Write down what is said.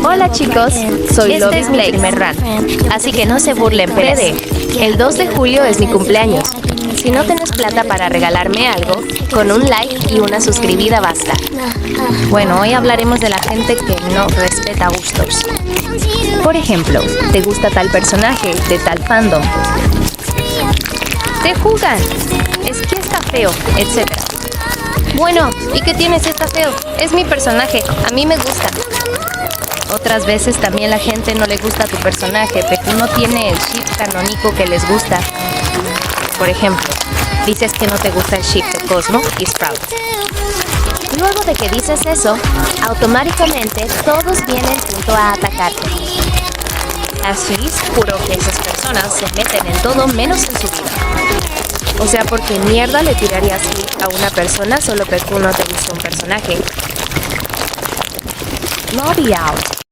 Hola chicos, soy Lobby Este es mi Blake. primer rant, así que no se burlen, pero El 2 de julio es mi cumpleaños. Si no tienes plata para regalarme algo, con un like y una suscribida basta. bueno, hoy hablaremos de la gente que no respeta gustos. Por ejemplo, ¿te gusta tal personaje de tal fandom? Te juzgan. Es que está feo, etc. Bueno, ¿y qué tienes si está feo? Es mi personaje, a mí me gusta. Otras veces también la gente no le gusta tu personaje, pero no tiene el ship canónico que les gusta. Por ejemplo, dices que no te gusta el ship de Cosmo y Sprout. Luego de que dices eso, automáticamente todos vienen junto a atacarte. Así juro que esas personas se meten en todo menos en su vida. O sea, ¿por qué mierda le tirarías hate a una persona solo porque no te gusta un personaje? Lobby out.